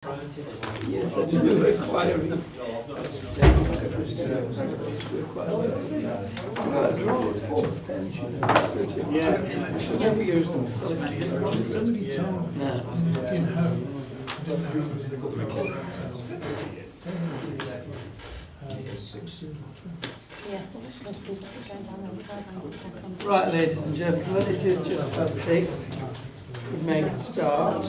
Yes, I do requiring. Somebody told me it's in home. I don't know who was Right, ladies and gentlemen, it is just past 6. We make a start.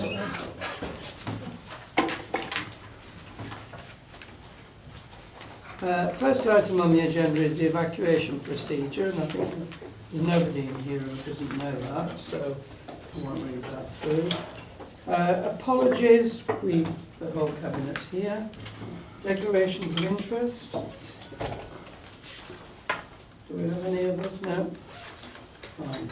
First item on the agenda is the evacuation procedure, and I think there's nobody in here who doesn't know that, so I won't read that through. Apologies, the whole cabinet's here. Declarations of interest. Do we have any of us? No? Fine.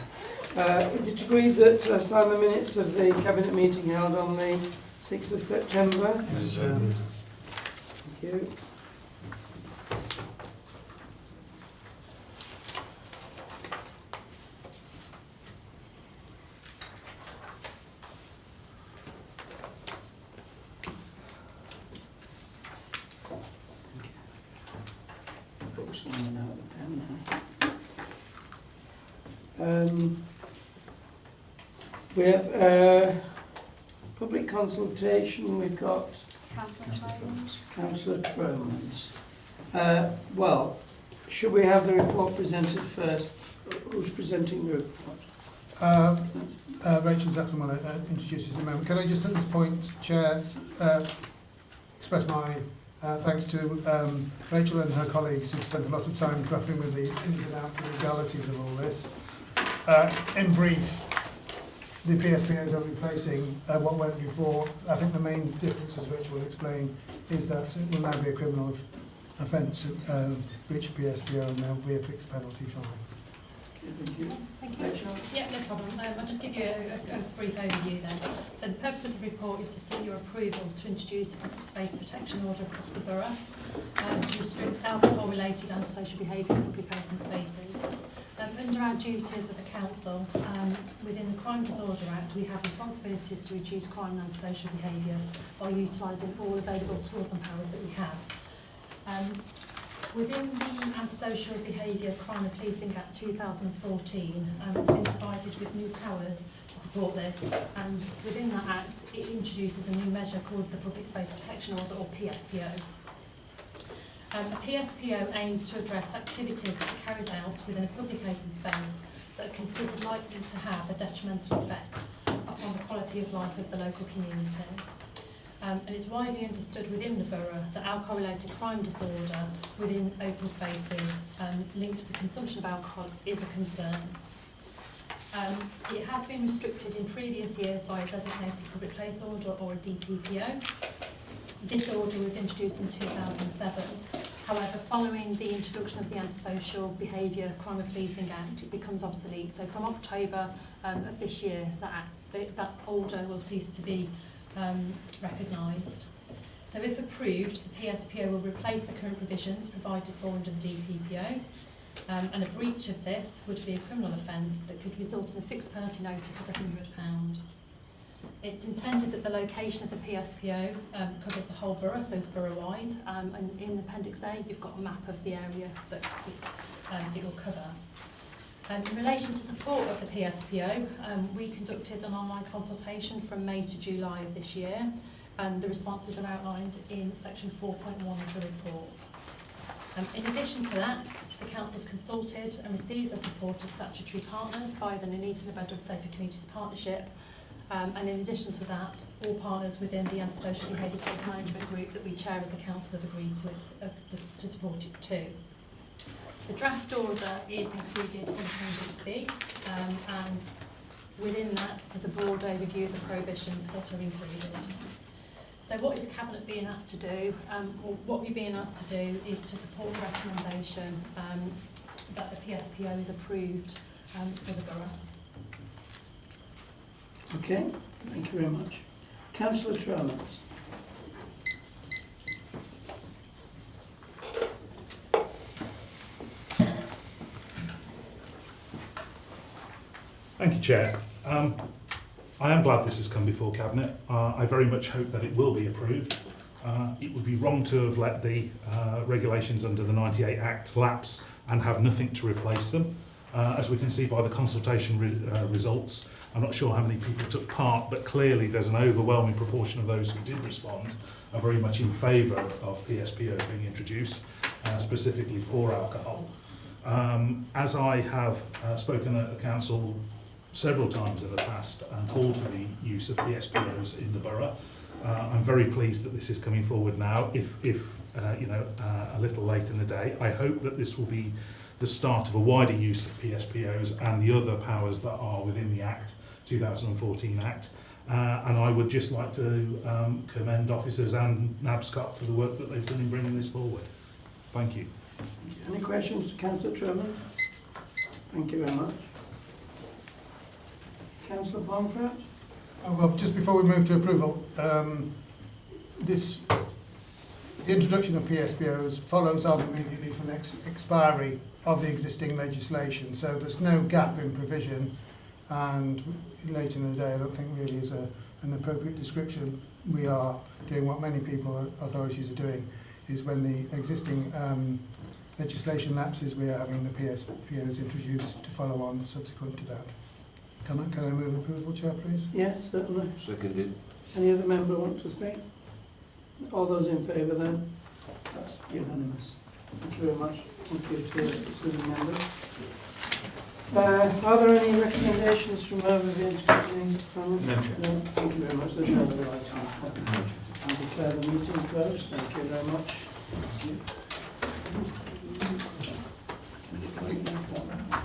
Is it agreed that sign the minutes of the cabinet meeting held on the 6th of September? Yes, Thank you. We have public consultation. We've got Councillor Tromans. Well, should we have the report presented first? Who's presenting the report? Rachel Jackson will introduce it in a moment. Can I just at this point, Chair, express my thanks to Rachel and her colleagues who spent a lot of time grappling with the ins and outs and legalities of all this. In brief, the PSPOs are replacing what went before. I think the main difference, as Rachel will explain, is that it will now be a criminal offence to breach a PSPO, and there will be a fixed penalty fine. Thank you. Thank you. Yeah, no problem. I'll just give you a brief overview then. So the purpose of the report is to seek your approval to introduce a public space protection order across the borough to restrict alcohol-related antisocial behaviour in public open spaces. Under our duties as a council, within the Crime Disorder Act, we have responsibilities to reduce crime and antisocial behaviour by utilising all available tools and powers that we have. Within the Antisocial Behaviour Crime and Policing Act 2014, we've been provided with new powers to support this, and within that act it introduces a new measure called the Public Space Protection Order, or PSPO. The PSPO aims to address activities that are carried out within a public open space that are considered likely to have a detrimental effect upon the quality of life of the local community. And it's widely understood within the borough that alcohol-related crime disorder within open spaces linked to the consumption of alcohol is a concern. It has been restricted in previous years by a designated public place order, or a DPPO. This order was introduced in 2007. However, following the introduction of the Antisocial Behaviour Crime and Policing Act, it becomes obsolete. So from October of this year, that order will cease to be recognised. So if approved, the PSPO will replace the current provisions provided for under the DPPO, and a breach of this would be a criminal offence that could result in a fixed penalty notice of £100. It's intended that the location of the PSPO covers the whole borough, so it's borough-wide, and in Appendix A you've got a map of the area that it will cover. In relation to support of the PSPO, we conducted an online consultation from May to July of this year, and the responses are outlined in section 4.1 of the report. In addition to that, the Council's consulted and received the support of statutory partners via the Nuneaton and Bedworth Safer Communities Partnership, and in addition to that, all partners within the Antisocial Behaviour Case Management Group that we chair as a Council have agreed to support it too. The draft order is included in Appendix B, and within that there's a broad overview of the prohibitions that are included. So what is Cabinet being asked to do? Or what we're being asked to do is to support the recommendation that the PSPO is approved for the borough. Okay, thank you very much. Councillor Tromans. Thank you, Chair. I am glad this has come before Cabinet. I very much hope that it will be approved. It would be wrong to have let the regulations under the 98 Act lapse and have nothing to replace them. As we can see by the consultation results, I'm not sure how many people took part, but clearly there's an overwhelming proportion of those who did respond are very much in favour of PSPO being introduced, specifically for alcohol. As I have spoken at the council several times in the past and called for the use of PSPOs in the borough, I'm very pleased that this is coming forward now, if a little late in the day. I hope that this will be the start of a wider use of PSPOs and the other powers that are within the Act, 2014 Act. And I would just like to commend officers and NABSCOT for the work that they've done in bringing this forward. Thank you. Any questions to Councillor Truman? Thank you very much. Councillor Pomfret? Well, just before we move to approval, the introduction of PSPOs follows on immediately from the expiry of the existing legislation, so there's no gap in provision, and late in the day I don't think really is an appropriate description. We are doing what many authorities are doing, is when the existing legislation lapses, we are having the PSPOs introduced to follow on subsequent to that. Can I move approval, Chair, please? Yes, certainly. Seconded. Any other member want to speak? All those in favour then? That's unanimous. Thank you very much. Thank you to the sitting members. Are there any recommendations from over the interpreting panel? No, Chair. No. Thank you very much. There's no other items. I declare the meeting closed. Thank you very much. Thank you.